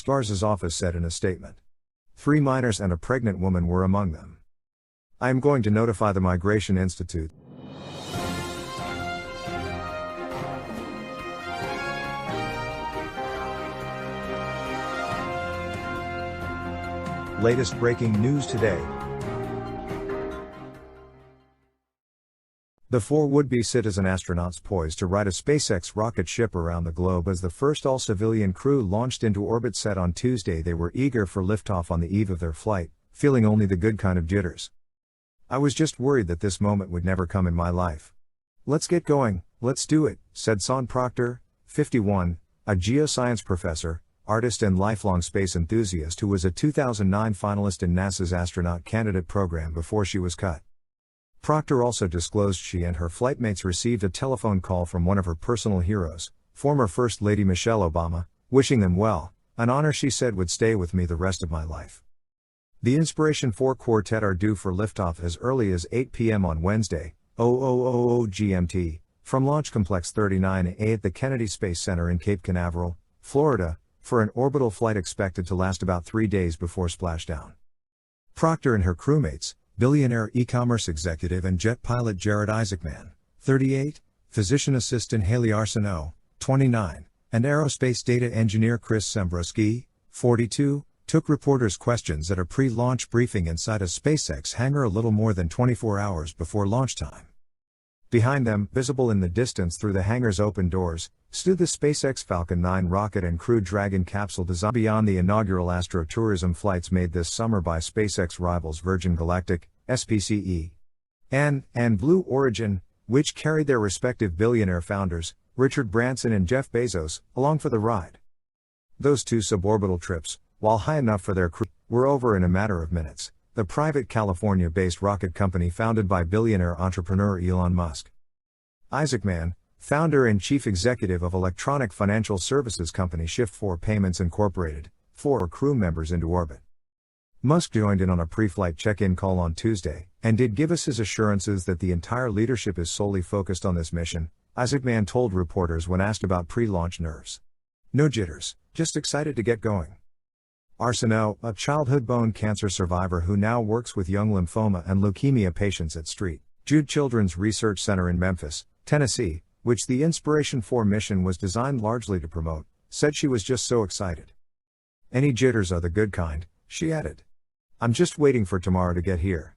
Garza's office said in a statement. 3 minors and a pregnant woman were among them. I am going to notify the Migration Institute. Latest breaking news today. The 4 would-be citizen astronauts poised to ride a SpaceX rocket ship around the globe as the first all-civilian crew launched into orbit said on Tuesday they were eager for liftoff on the eve of their flight, feeling only the good kind of jitters. I was just worried that this moment would never come in my life. Let's get going, let's do it, said Son Proctor, 51, a geoscience professor, artist and lifelong space enthusiast who was a 2009 finalist in NASA's astronaut candidate program before she was cut. Proctor also disclosed she and her flightmates received a telephone call from one of her personal heroes, former First Lady Michelle Obama, wishing them well, an honor she said would stay with me the rest of my life. The Inspiration 4 quartet are due for liftoff as early as 8 p.m. on Wednesday, 0000 GMT, from Launch Complex 39A at the Kennedy Space Center in Cape Canaveral, Florida, for an orbital flight expected to last about 3 days before splashdown. Proctor and her crewmates, billionaire e-commerce executive and jet pilot Jared Isaacman, 38, physician assistant Haley Arsenault, 29, and aerospace data engineer Chris Sembrowski, 42, took reporters' questions at a pre-launch briefing inside a SpaceX hangar a little more than 24 hours before launch time. Behind them, visible in the distance through the hangar's open doors, stood the SpaceX Falcon 9 rocket and Crew Dragon capsule designed beyond the inaugural astrotourism flights made this summer by SpaceX rivals Virgin Galactic, SPCE, and Blue Origin, which carried their respective billionaire founders, Richard Branson and Jeff Bezos, along for the ride. Those 2 suborbital trips, while high enough for their crew, were over in a matter of minutes. The private California-based rocket company founded by billionaire entrepreneur Elon Musk. Isaacman, founder and chief executive of electronic financial services company Shift4 Payments Incorporated, 4 crew members into orbit. Musk joined in on a pre-flight check-in call on Tuesday, and did give us his assurances that the entire leadership is solely focused on this mission, Isaacman told reporters when asked about pre-launch nerves. No jitters, just excited to get going. Arsenault, a childhood bone cancer survivor who now works with young lymphoma and leukemia patients at St. Jude Children's Research Center in Memphis, Tennessee, which the Inspiration 4 mission was designed largely to promote, said she was just so excited. Any jitters are the good kind, she added. I'm just waiting for tomorrow to get here.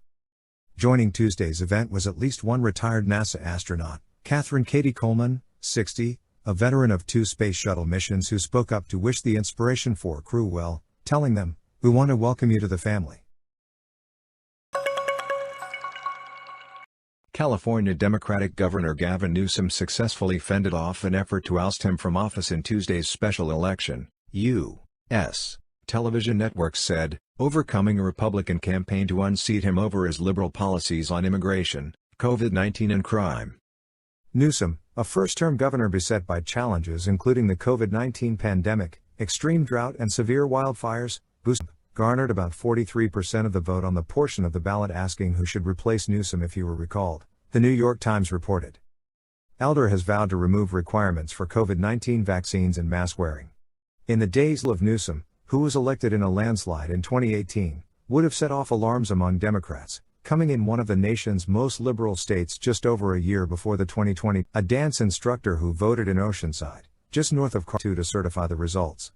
Joining Tuesday's event was at least one retired NASA astronaut, Catherine Katie Coleman, 60, a veteran of 2 space shuttle missions who spoke up to wish the Inspiration 4 crew well, telling them, "We want to welcome you to the family." California Democratic Governor Gavin Newsom successfully fended off an effort to oust him from office in Tuesday's special election, U.S. television networks said, overcoming a Republican campaign to unseat him over his liberal policies on immigration, COVID-19 and crime. Newsom, a first-term governor beset by challenges including the COVID-19 pandemic, extreme drought and severe wildfires, garnered about 43% of the vote on the portion of the ballot asking who should replace Newsom if he were recalled, the New York Times reported. Elder has vowed to remove requirements for COVID-19 vaccines and mask wearing. In the days of Newsom, who was elected in a landslide in 2018, would have set off alarms among Democrats, coming in one of the nation's most liberal states just over a year before the 2020, a dance instructor who voted in Oceanside, just north of Cartu to certify the results.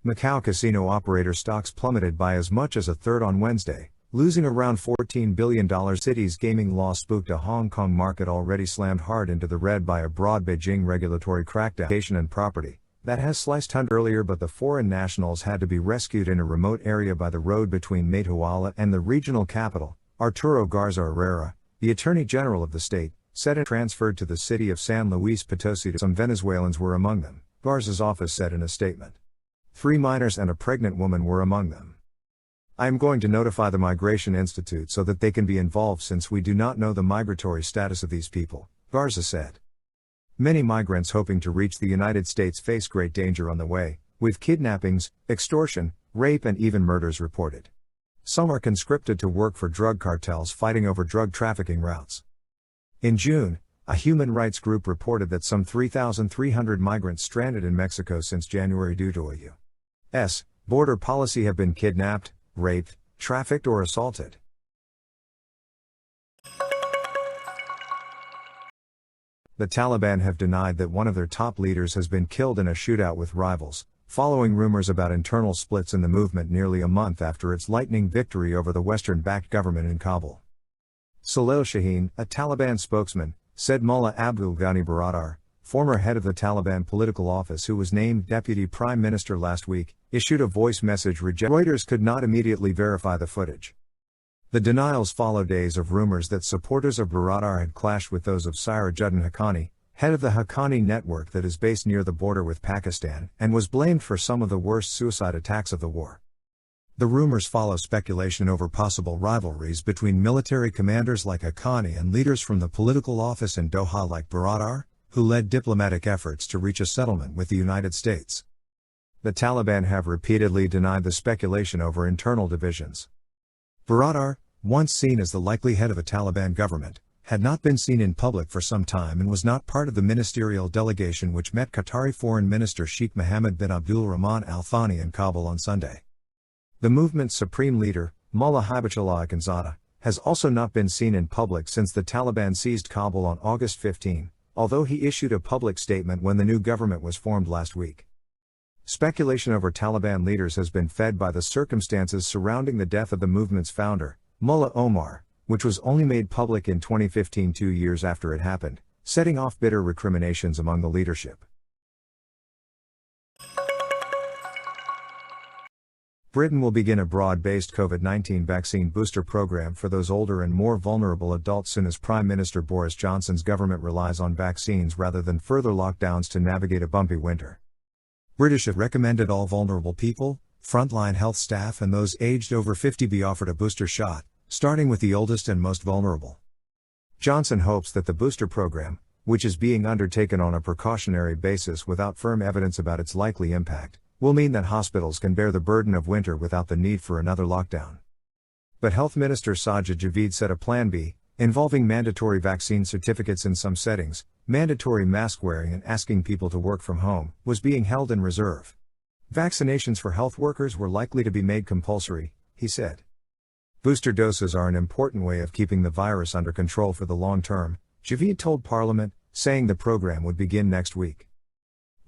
Macau casino operator stocks plummeted by as much as a third on Wednesday, losing around $14 billion. City's gaming law spooked a Hong Kong market already slammed hard into the red by a broad Beijing regulatory crackdown and property that has sliced hundreds earlier, but the foreign nationals had to be rescued in a remote area by the road between Meituala and the regional capital. Arturo Garza Herrera, the Attorney General of the state, said it transferred to the city of San Luis Potosi. Some Venezuelans were among them, Garza's office said in a statement. 3 minors and a pregnant woman were among them. I am going to notify the Migration Institute so that they can be involved since we do not know the migratory status of these people, Garza said. Many migrants hoping to reach the United States face great danger on the way, with kidnappings, extortion, rape and even murders reported. Some are conscripted to work for drug cartels fighting over drug trafficking routes. In June, A human rights group reported that some 3,300 migrants stranded in Mexico since January due to a U.S. border policy have been kidnapped, raped, trafficked, or assaulted. The Taliban have denied that one of their top leaders has been killed in a shootout with rivals, following rumors about internal splits in the movement nearly a month after its lightning victory over the Western-backed government in Kabul. Salil Shaheen, a Taliban spokesman, said Mullah Abdul Ghani Baradar, former head of the Taliban political office who was named deputy prime minister last week, issued a voice message Reuters could not immediately verify the footage. The denials follow days of rumors that supporters of Baradar had clashed with those of Sirajuddin Haqqani, head of the Haqqani network that is based near the border with Pakistan, and was blamed for some of the worst suicide attacks of the war. The rumors follow speculation over possible rivalries between military commanders like Haqqani and leaders from the political office in Doha like Baradar, who led diplomatic efforts to reach a settlement with the United States. The Taliban have repeatedly denied the speculation over internal divisions. Baradar, once seen as the likely head of a Taliban government, had not been seen in public for some time and was not part of the ministerial delegation which met Qatari Foreign Minister Sheikh Mohammed bin Abdul Rahman Al Thani in Kabul on Sunday. The movement's supreme leader, Mullah Hibatullah Akhundzada, has also not been seen in public since the Taliban seized Kabul on August 15, although he issued a public statement when the new government was formed last week. Speculation over Taliban leaders has been fed by the circumstances surrounding the death of the movement's founder, Mullah Omar, which was only made public in 2015, 2 years after it happened, setting off bitter recriminations among the leadership. Britain will begin a broad-based COVID-19 vaccine booster program for those older and more vulnerable adults soon as Prime Minister Boris Johnson's government relies on vaccines rather than further lockdowns to navigate a bumpy winter. British have recommended all vulnerable people, frontline health staff and those aged over 50 be offered a booster shot, starting with the oldest and most vulnerable. Johnson hopes that the booster program, which is being undertaken on a precautionary basis without firm evidence about its likely impact, will mean that hospitals can bear the burden of winter without the need for another lockdown. But Health Minister Sajid Javid said a Plan B, involving mandatory vaccine certificates in some settings, mandatory mask wearing and asking people to work from home, was being held in reserve. Vaccinations for health workers were likely to be made compulsory, he said. Booster doses are an important way of keeping the virus under control for the long term, Javid told Parliament, saying the program would begin next week.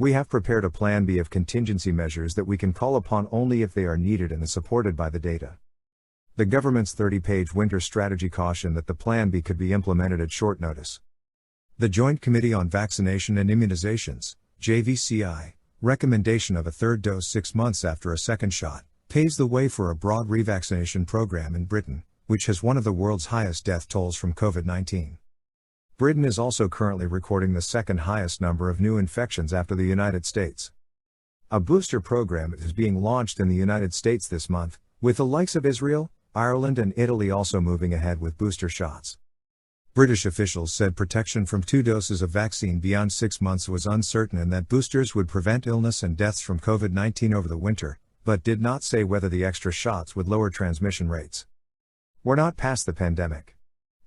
We have prepared a Plan B of contingency measures that we can call upon only if they are needed and supported by the data. The government's 30-page winter strategy cautioned that the Plan B could be implemented at short notice. The Joint Committee on Vaccination and Immunizations, JVCI, recommendation of a third dose 6 months after a second shot, paves the way for a broad revaccination program in Britain, which has one of the world's highest death tolls from COVID-19. Britain is also currently recording the second highest number of new infections after the United States. A booster program is being launched in the United States this month, with the likes of Israel, Ireland and Italy also moving ahead with booster shots. British officials said protection from 2 doses of vaccine beyond 6 months was uncertain and that boosters would prevent illness and deaths from COVID-19 over the winter, but did not say whether the extra shots would lower transmission rates. We're not past the pandemic.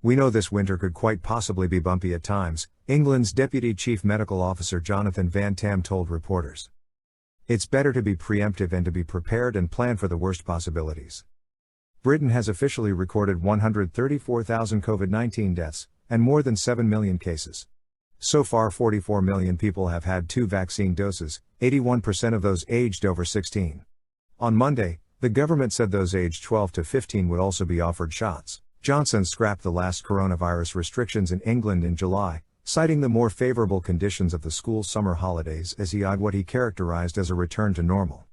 We know this winter could quite possibly be bumpy at times, England's Deputy Chief Medical Officer Jonathan Van Tam told reporters. It's better to be preemptive and to be prepared and plan for the worst possibilities. Britain has officially recorded 134,000 COVID-19 deaths, and more than 7 million cases. So far 44 million people have had 2 vaccine doses, 81% of those aged over 16. On Monday, the government said those aged 12 to 15 would also be offered shots. Johnson scrapped the last coronavirus restrictions in England in July, citing the more favorable conditions of the school summer holidays as he eyed what he characterized as a return to normal.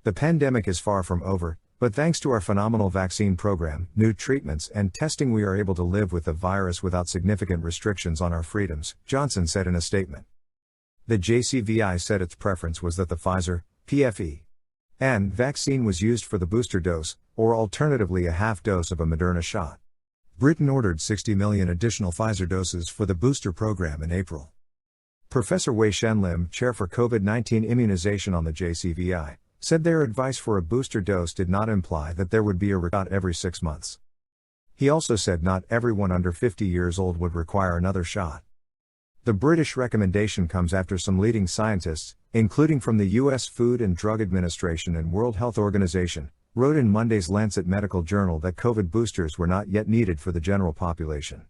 The pandemic is far from over, but thanks to our phenomenal vaccine program, new treatments and testing we are able to live with the virus without significant restrictions on our freedoms, Johnson said in a statement. The JCVI said its preference was that the Pfizer, PFE, and vaccine was used for the booster dose, or alternatively a half dose of a Moderna shot. Britain ordered 60 million additional Pfizer doses for the booster program in April. Professor Wei Shen Lim, chair for COVID-19 immunization on the JCVI, said their advice for a booster dose did not imply that there would be a shot every 6 months. He also said not everyone under 50 years old would require another shot. The British recommendation comes after some leading scientists, including from the US Food and Drug Administration and World Health Organization, wrote in Monday's Lancet Medical Journal that COVID boosters were not yet needed for the general population.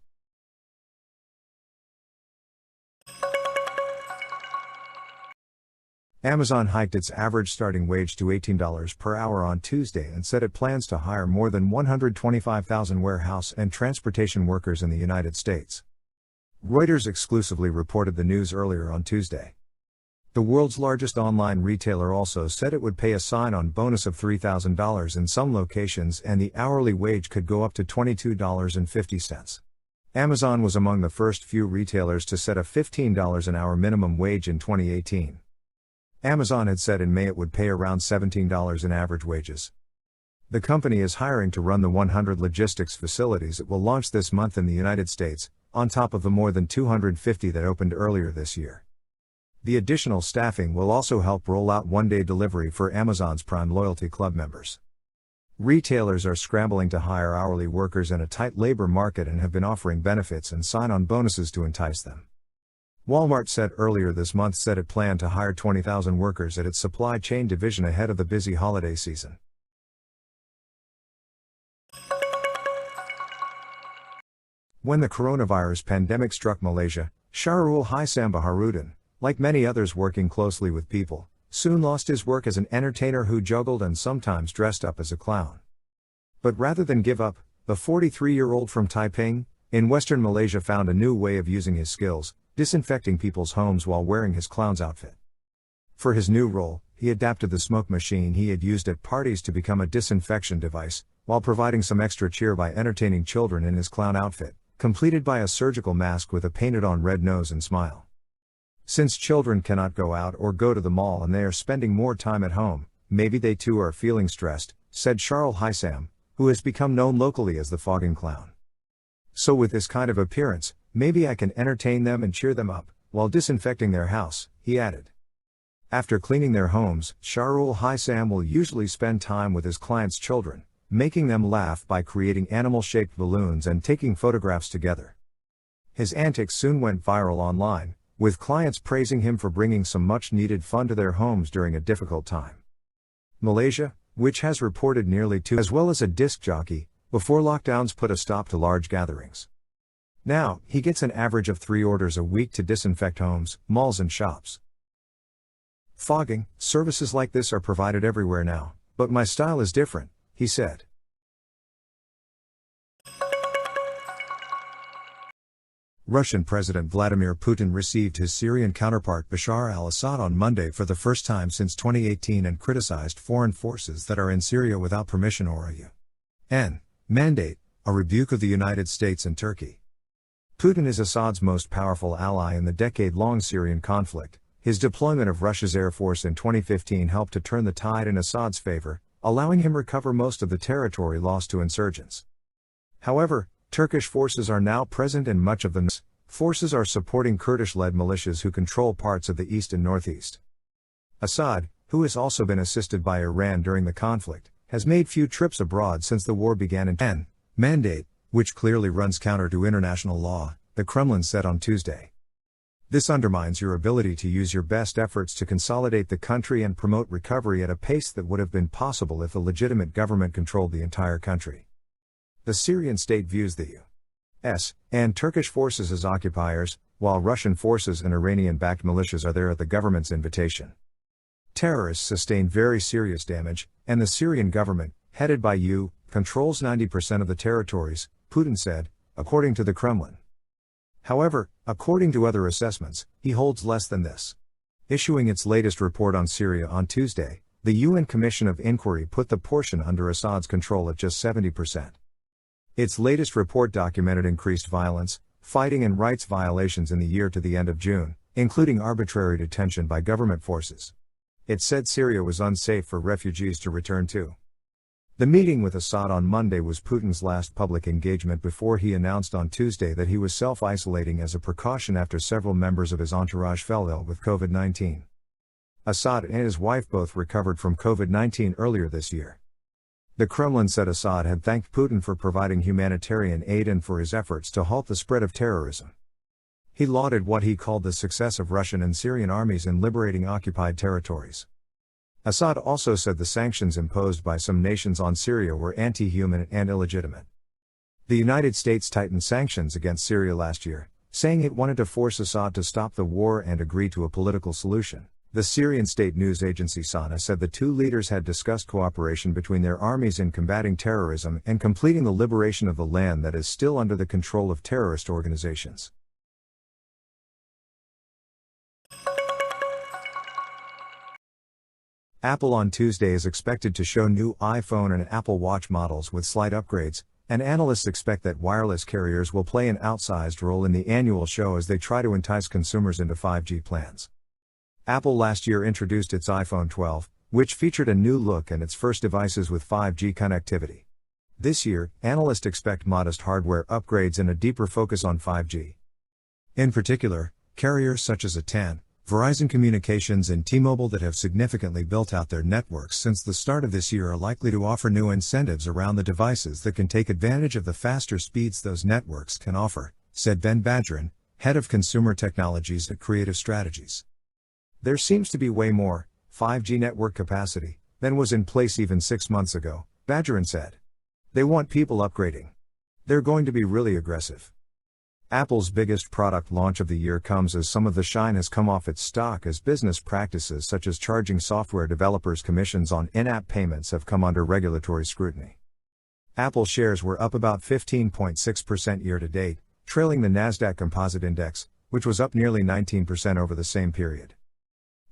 Amazon hiked its average starting wage to $18 per hour on Tuesday and said it plans to hire more than 125,000 warehouse and transportation workers in the United States. Reuters exclusively reported the news earlier on Tuesday. The world's largest online retailer also said it would pay a sign-on bonus of $3,000 in some locations, and the hourly wage could go up to $22.50. Amazon was among the first few retailers to set a $15 an hour minimum wage in 2018. Amazon had said in May it would pay around $17 in average wages. The company is hiring to run the 100 logistics facilities it will launch this month in the United States, on top of the more than 250 that opened earlier this year. The additional staffing will also help roll out one-day delivery for Amazon's Prime Loyalty Club members. Retailers are scrambling to hire hourly workers in a tight labor market and have been offering benefits and sign-on bonuses to entice them. Walmart said earlier this month it planned to hire 20,000 workers at its supply chain division ahead of the busy holiday season. When the coronavirus pandemic struck Malaysia, Syahrul Hisham Baharudin, like many others working closely with people, soon lost his work as an entertainer who juggled and sometimes dressed up as a clown. But rather than give up, the 43-year-old from Taiping, in western Malaysia found a new way of using his skills, disinfecting people's homes while wearing his clown's outfit. For his new role, he adapted the smoke machine he had used at parties to become a disinfection device, while providing some extra cheer by entertaining children in his clown outfit, completed by a surgical mask with a painted-on red nose and smile. Since children cannot go out or go to the mall and they are spending more time at home, maybe they too are feeling stressed, said Syahrul Hisham, who has become known locally as the Fogging Clown. So with this kind of appearance, maybe I can entertain them and cheer them up, while disinfecting their house, he added. After cleaning their homes, Syahrul Hisham will usually spend time with his clients' children, making them laugh by creating animal-shaped balloons and taking photographs together. His antics soon went viral online, with clients praising him for bringing some much-needed fun to their homes during a difficult time. Malaysia, which has reported nearly 2 as well as a disc jockey, before lockdowns put a stop to large gatherings. Now, he gets an average of 3 orders a week to disinfect homes, malls and shops. Fogging services like this are provided everywhere now, but my style is different, he said. Russian President Vladimir Putin received his Syrian counterpart Bashar al-Assad on Monday for the first time since 2018 and criticized foreign forces that are in Syria without permission or a UN mandate, a rebuke of the United States and Turkey. Putin is Assad's most powerful ally in the decade-long Syrian conflict. His deployment of Russia's Air Force in 2015 helped to turn the tide in Assad's favor, allowing him recover most of the territory lost to insurgents. However, Turkish forces are now present in much of the north. Forces are supporting Kurdish-led militias who control parts of the east and northeast. Assad, who has also been assisted by Iran during the conflict, has made few trips abroad since the war began in UN mandate, which clearly runs counter to international law, the Kremlin said on Tuesday. This undermines your ability to use your best efforts to consolidate the country and promote recovery at a pace that would have been possible if a legitimate government controlled the entire country. The Syrian state views the U.S. and Turkish forces as occupiers, while Russian forces and Iranian-backed militias are there at the government's invitation. Terrorists sustained very serious damage, and the Syrian government, headed by U.S., controls 90% of the territories, Putin said, according to the Kremlin. However, according to other assessments, he holds less than this. Issuing its latest report on Syria on Tuesday, the UN Commission of Inquiry put the portion under Assad's control at just 70%. Its latest report documented increased violence, fighting and rights violations in the year to the end of June, including arbitrary detention by government forces. It said Syria was unsafe for refugees to return to. The meeting with Assad on Monday was Putin's last public engagement before he announced on Tuesday that he was self-isolating as a precaution after several members of his entourage fell ill with COVID-19. Assad and his wife both recovered from COVID-19 earlier this year. The Kremlin said Assad had thanked Putin for providing humanitarian aid and for his efforts to halt the spread of terrorism. He lauded what he called the success of Russian and Syrian armies in liberating occupied territories. Assad also said the sanctions imposed by some nations on Syria were anti-human and illegitimate. The United States tightened sanctions against Syria last year, saying it wanted to force Assad to stop the war and agree to a political solution. The Syrian state news agency Sana said the two leaders had discussed cooperation between their armies in combating terrorism and completing the liberation of the land that is still under the control of terrorist organizations. Apple on Tuesday is expected to show new iPhone and Apple Watch models with slight upgrades, and analysts expect that wireless carriers will play an outsized role in the annual show as they try to entice consumers into 5G plans. Apple last year introduced its iPhone 12, which featured a new look and its first devices with 5G connectivity. This year, analysts expect modest hardware upgrades and a deeper focus on 5G. In particular, carriers such as AT&T, Verizon Communications and T-Mobile that have significantly built out their networks since the start of this year are likely to offer new incentives around the devices that can take advantage of the faster speeds those networks can offer, said Ben Badgerin, head of consumer technologies at Creative Strategies. There seems to be way more 5G network capacity than was in place even 6 months ago, Badgerin said. They want people upgrading. They're going to be really aggressive. Apple's biggest product launch of the year comes as some of the shine has come off its stock as business practices such as charging software developers commissions on in-app payments have come under regulatory scrutiny. Apple shares were up about 15.6% year-to-date, trailing the Nasdaq Composite Index, which was up nearly 19% over the same period.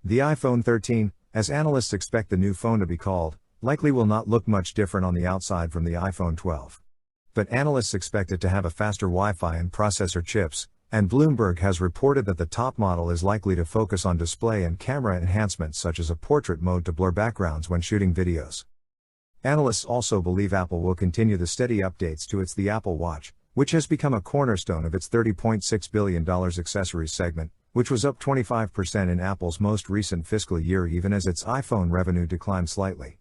The iPhone 13, as analysts expect the new phone to be called, likely will not look much different on the outside from the iPhone 12. But analysts expect it to have a faster Wi-Fi and processor chips, and Bloomberg has reported that the top model is likely to focus on display and camera enhancements such as a portrait mode to blur backgrounds when shooting videos. Analysts also believe Apple will continue the steady updates to the Apple Watch, which has become a cornerstone of its $30.6 billion accessories segment, which was up 25% in Apple's most recent fiscal year even as its iPhone revenue declined slightly.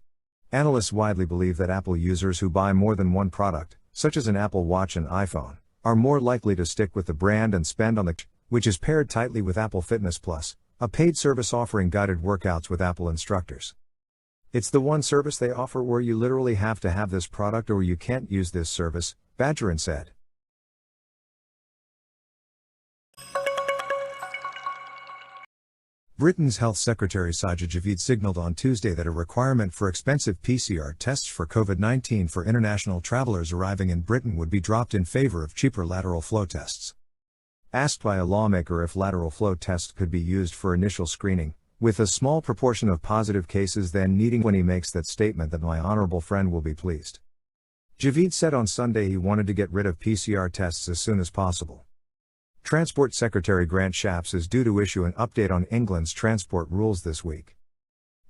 Analysts widely believe that Apple users who buy more than one product, such as an Apple Watch and iPhone, are more likely to stick with the brand and spend on the which is paired tightly with Apple Fitness Plus, a paid service offering guided workouts with Apple instructors. It's the one service they offer where you literally have to have this product or you can't use this service, Badgerin said. Britain's Health Secretary Sajid Javid signaled on Tuesday that a requirement for expensive PCR tests for COVID-19 for international travelers arriving in Britain would be dropped in favor of cheaper lateral flow tests. Asked by a lawmaker if lateral flow tests could be used for initial screening, with a small proportion of positive cases then needing when he makes that statement that my honorable friend will be pleased. Javid said on Sunday he wanted to get rid of PCR tests as soon as possible. Transport Secretary Grant Shapps is due to issue an update on England's transport rules this week.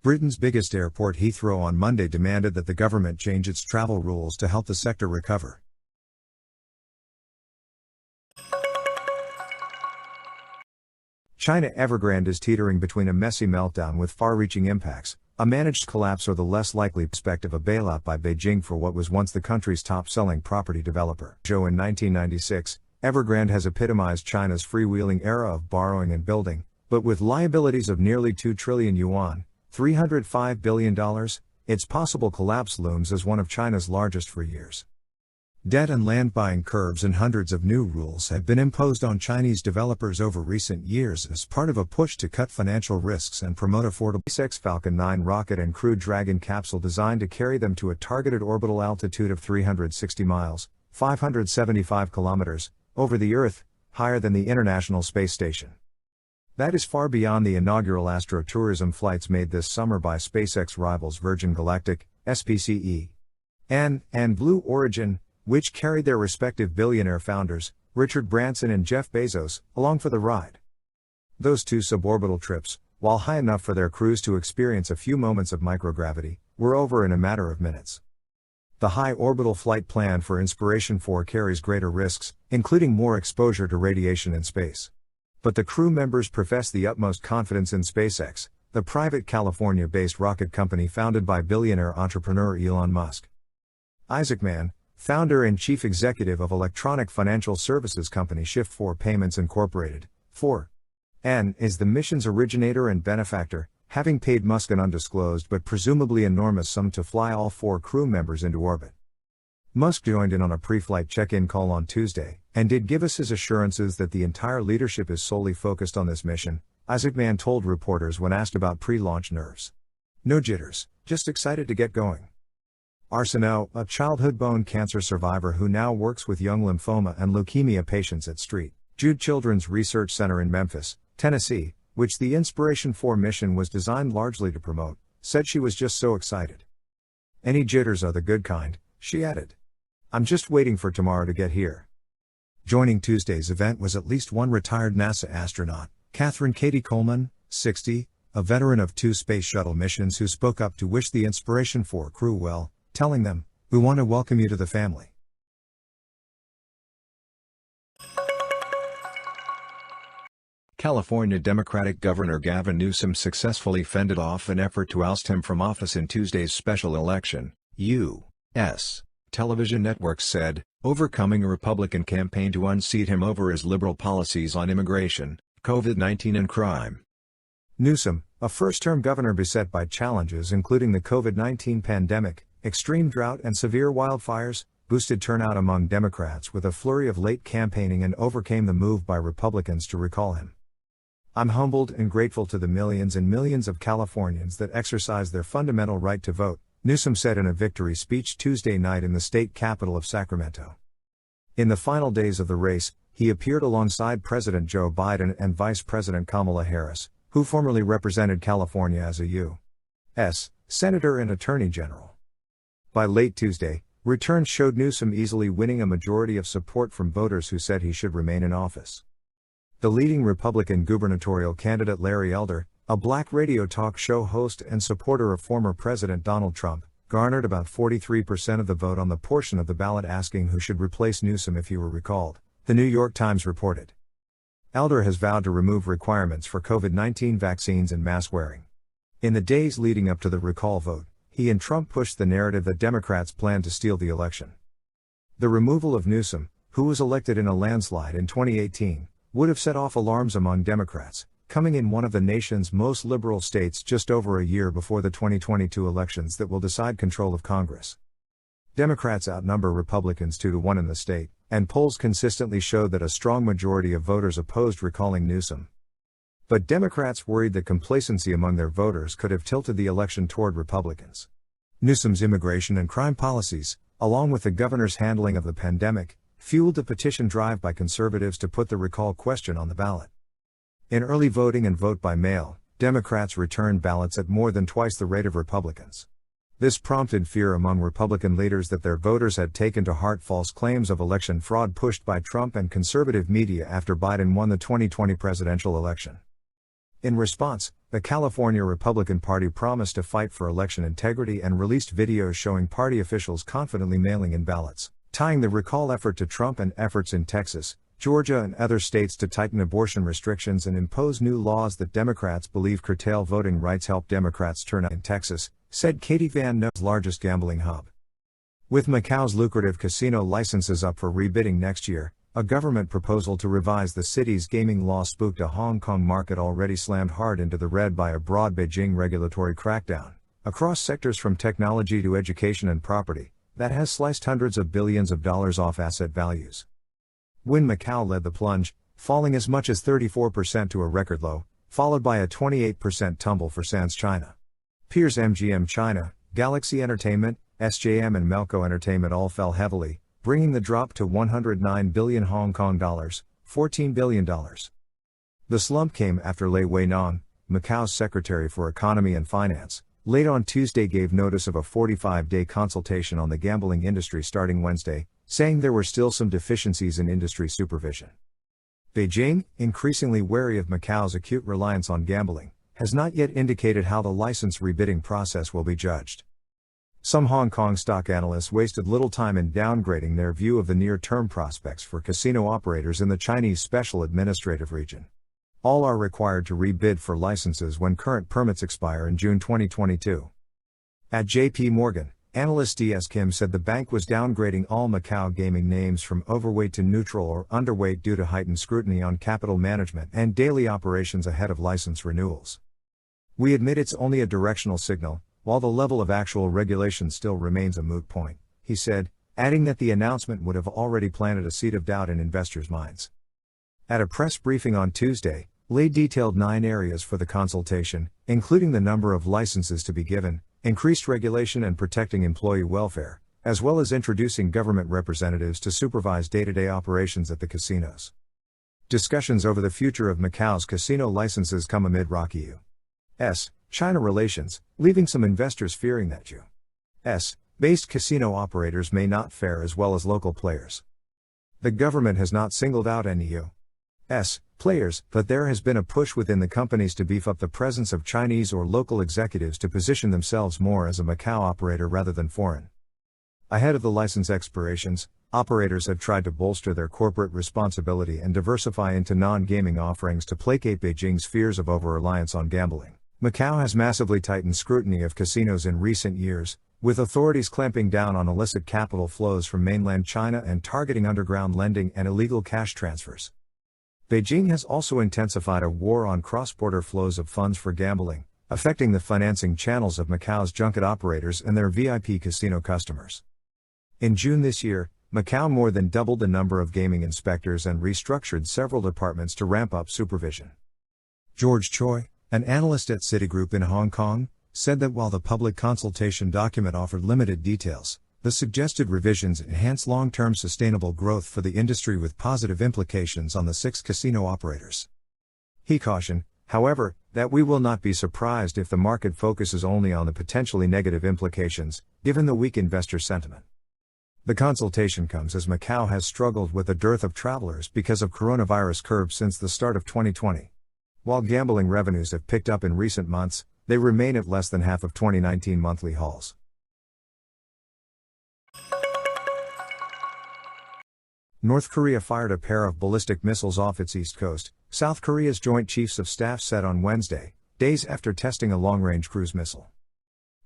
Britain's biggest airport Heathrow on Monday demanded that the government change its travel rules to help the sector recover. China Evergrande is teetering between a messy meltdown with far-reaching impacts, a managed collapse or the less likely prospect of a bailout by Beijing for what was once the country's top-selling property developer. In 1996, Evergrande has epitomized China's freewheeling era of borrowing and building, but with liabilities of nearly 2 trillion yuan, $305 billion, its possible collapse looms as one of China's largest for years. Debt and land buying curbs and hundreds of new rules have been imposed on Chinese developers over recent years as part of a push to cut financial risks and promote affordable SpaceX Falcon 9 rocket and Crew Dragon capsule designed to carry them to a targeted orbital altitude of 360 miles, 575 kilometers, over the Earth, higher than the International Space Station. That is far beyond the inaugural astrotourism flights made this summer by SpaceX rivals Virgin Galactic, SPCE, and Blue Origin, which carried their respective billionaire founders, Richard Branson and Jeff Bezos, along for the ride. Those two suborbital trips, while high enough for their crews to experience a few moments of microgravity, were over in a matter of minutes. The high orbital flight plan for Inspiration 4 carries greater risks, including more exposure to radiation in space. But the crew members profess the utmost confidence in SpaceX, the private California-based rocket company founded by billionaire entrepreneur Elon Musk. Isaac Mann, founder and chief executive of electronic financial services company Shift4 Payments Incorporated. 4. N is the mission's originator and benefactor, having paid Musk an undisclosed but presumably enormous sum to fly all 4 crew members into orbit. Musk joined in on a pre-flight check-in call on Tuesday, and did give us his assurances that the entire leadership is solely focused on this mission, Isaacman told reporters when asked about pre-launch nerves. No jitters, just excited to get going. Anson, a childhood bone cancer survivor who now works with young lymphoma and leukemia patients at St. Jude Children's Research Center in Memphis, Tennessee, which the Inspiration 4 mission was designed largely to promote, said she was just so excited. Any jitters are the good kind, she added. I'm just waiting for tomorrow to get here. Joining Tuesday's event was at least one retired NASA astronaut, Catherine Katie Coleman, 60, a veteran of 2 space shuttle missions who spoke up to wish the Inspiration 4 crew well, telling them, "We want to welcome you to the family." California Democratic Governor Gavin Newsom successfully fended off an effort to oust him from office in Tuesday's special election, U.S. television networks said, overcoming a Republican campaign to unseat him over his liberal policies on immigration, COVID-19 and crime. Newsom, a first-term governor beset by challenges including the COVID-19 pandemic, extreme drought and severe wildfires, boosted turnout among Democrats with a flurry of late campaigning and overcame the move by Republicans to recall him. I'm humbled and grateful to the millions and millions of Californians that exercise their fundamental right to vote, Newsom said in a victory speech Tuesday night in the state capital of Sacramento. In the final days of the race, he appeared alongside President Joe Biden and Vice President Kamala Harris, who formerly represented California as a U.S. Senator and Attorney General. By late Tuesday, returns showed Newsom easily winning a majority of support from voters who said he should remain in office. The leading Republican gubernatorial candidate Larry Elder, a black radio talk show host and supporter of former President Donald Trump, garnered about 43% of the vote on the portion of the ballot asking who should replace Newsom if he were recalled, the New York Times reported. Elder has vowed to remove requirements for COVID-19 vaccines and mask wearing. In the days leading up to the recall vote, he and Trump pushed the narrative that Democrats planned to steal the election. The removal of Newsom, who was elected in a landslide in 2018, would have set off alarms among Democrats, coming in one of the nation's most liberal states just over a year before the 2022 elections that will decide control of Congress. Democrats outnumber Republicans 2-1 in the state, and polls consistently showed that a strong majority of voters opposed recalling Newsom. But Democrats worried that complacency among their voters could have tilted the election toward Republicans. Newsom's immigration and crime policies, along with the governor's handling of the pandemic, fueled the petition drive by conservatives to put the recall question on the ballot. In early voting and vote by mail, Democrats returned ballots at more than twice the rate of Republicans. This prompted fear among Republican leaders that their voters had taken to heart false claims of election fraud pushed by Trump and conservative media after Biden won the 2020 presidential election. In response, the California Republican Party promised to fight for election integrity and released videos showing party officials confidently mailing in ballots, tying the recall effort to Trump and efforts in Texas, Georgia and other states to tighten abortion restrictions and impose new laws that Democrats believe curtail voting rights help Democrats turn out in Texas, said Katie Van No's largest gambling hub. With Macau's lucrative casino licenses up for rebidding next year, a government proposal to revise the city's gaming law spooked a Hong Kong market already slammed hard into the red by a broad Beijing regulatory crackdown, across sectors from technology to education and property, that has sliced hundreds of billions of dollars off asset values. Wynn Macau led the plunge, falling as much as 34% to a record low, followed by a 28% tumble for Sands China. Peers MGM China, Galaxy Entertainment, SJM and Melco Entertainment all fell heavily, bringing the drop to 109 billion Hong Kong dollars, $14 billion. The slump came after Lei Wei-nong, Macau's Secretary for Economy and Finance, late on Tuesday gave notice of a 45-day consultation on the gambling industry starting Wednesday, saying there were still some deficiencies in industry supervision. Beijing, increasingly wary of Macau's acute reliance on gambling, has not yet indicated how the license rebidding process will be judged. Some Hong Kong stock analysts wasted little time in downgrading their view of the near-term prospects for casino operators in the Chinese Special Administrative Region. All are required to rebid for licenses when current permits expire in June 2022. At J.P. Morgan, Analyst DS Kim said the bank was downgrading all Macau gaming names from overweight to neutral or underweight due to heightened scrutiny on capital management and daily operations ahead of license renewals. "We admit it's only a directional signal, while the level of actual regulation still remains a moot point," he said, adding that the announcement would have already planted a seed of doubt in investors' minds. At a press briefing on Tuesday, Lei detailed 9 areas for the consultation, including the number of licenses to be given, increased regulation and protecting employee welfare, as well as introducing government representatives to supervise day-to-day operations at the casinos. Discussions over the future of Macau's casino licenses come amid rocky U.S. China relations, leaving some investors fearing that U.S. based casino operators may not fare as well as local players. The government has not singled out any U.S. players, but there has been a push within the companies to beef up the presence of Chinese or local executives to position themselves more as a Macau operator rather than foreign. Ahead of the license expirations, operators have tried to bolster their corporate responsibility and diversify into non-gaming offerings to placate Beijing's fears of over-reliance on gambling. Macau has massively tightened scrutiny of casinos in recent years, with authorities clamping down on illicit capital flows from mainland China and targeting underground lending and illegal cash transfers. Beijing has also intensified a war on cross-border flows of funds for gambling, affecting the financing channels of Macau's junket operators and their VIP casino customers. In June this year, Macau more than doubled the number of gaming inspectors and restructured several departments to ramp up supervision. George Choi, an analyst at Citigroup in Hong Kong, said that while the public consultation document offered limited details, the suggested revisions enhance long-term sustainable growth for the industry with positive implications on the 6 casino operators. He cautioned, however, that we will not be surprised if the market focuses only on the potentially negative implications, given the weak investor sentiment. The consultation comes as Macau has struggled with a dearth of travelers because of coronavirus curbs since the start of 2020. While gambling revenues have picked up in recent months, they remain at less than half of 2019 monthly hauls. North Korea fired a pair of ballistic missiles off its east coast, South Korea's Joint Chiefs of Staff said on Wednesday, days after testing a long-range cruise missile.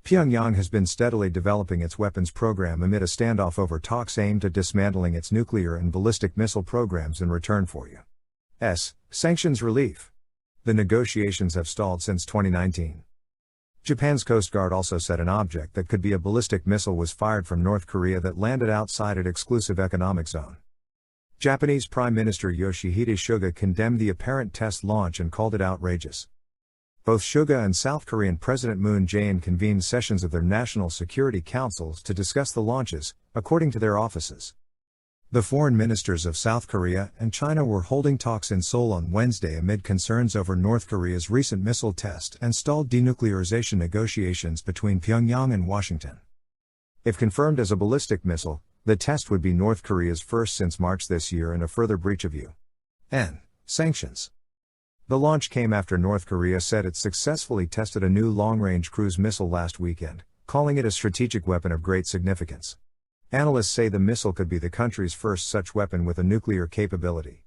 Pyongyang has been steadily developing its weapons program amid a standoff over talks aimed at dismantling its nuclear and ballistic missile programs in return for U.S. sanctions relief. The negotiations have stalled since 2019. Japan's Coast Guard also said an object that could be a ballistic missile was fired from North Korea that landed outside its exclusive economic zone. Japanese Prime Minister Yoshihide Suga condemned the apparent test launch and called it outrageous. Both Suga and South Korean President Moon Jae-in convened sessions of their National Security Councils to discuss the launches, according to their offices. The foreign ministers of South Korea and China were holding talks in Seoul on Wednesday amid concerns over North Korea's recent missile test and stalled denuclearization negotiations between Pyongyang and Washington. If confirmed as a ballistic missile, the test would be North Korea's first since March this year and a further breach of UN sanctions. The launch came after North Korea said it successfully tested a new long-range cruise missile last weekend, calling it a strategic weapon of great significance. Analysts say the missile could be the country's first such weapon with a nuclear capability.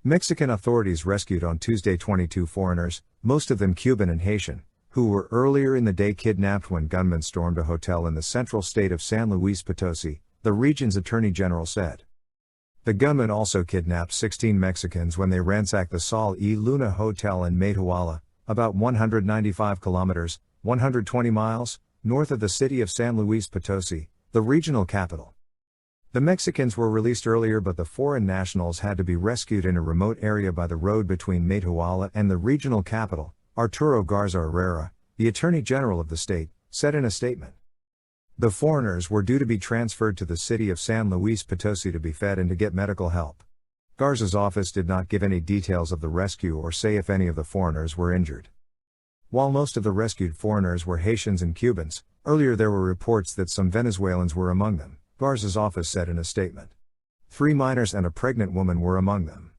Mexican authorities rescued on Tuesday 22 foreigners, most of them Cuban and Haitian, who were earlier in the day kidnapped when gunmen stormed a hotel in the central state of San Luis Potosi, the region's attorney general said. The gunmen also kidnapped 16 Mexicans when they ransacked the Sol y Luna Hotel in Matehuala, about 195 kilometers, 120 miles, north of the city of San Luis Potosi, the regional capital. The Mexicans were released earlier, but the foreign nationals had to be rescued in a remote area by the road between Matehuala and the regional capital, Arturo Garza Herrera, the Attorney General of the state, said in a statement. The foreigners were due to be transferred to the city of San Luis Potosi to be fed and to get medical help. Garza's office did not give any details of the rescue or say if any of the foreigners were injured. While most of the rescued foreigners were Haitians and Cubans, earlier there were reports that some Venezuelans were among them, Garza's office said in a statement. 3 minors and a pregnant woman were among them.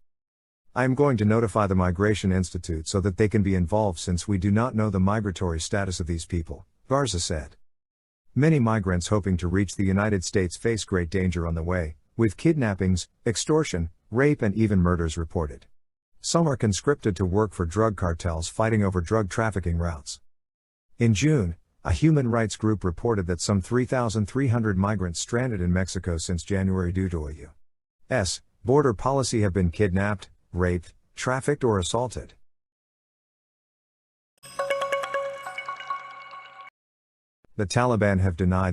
I am going to notify the Migration Institute so that they can be involved since we do not know the migratory status of these people, Garza said. Many migrants hoping to reach the United States face great danger on the way, with kidnappings, extortion, rape and even murders reported. Some are conscripted to work for drug cartels fighting over drug trafficking routes. In June, a human rights group reported that some 3,300 migrants stranded in Mexico since January due to a U.S. border policy have been kidnapped, raped, trafficked, or assaulted. The Taliban have denied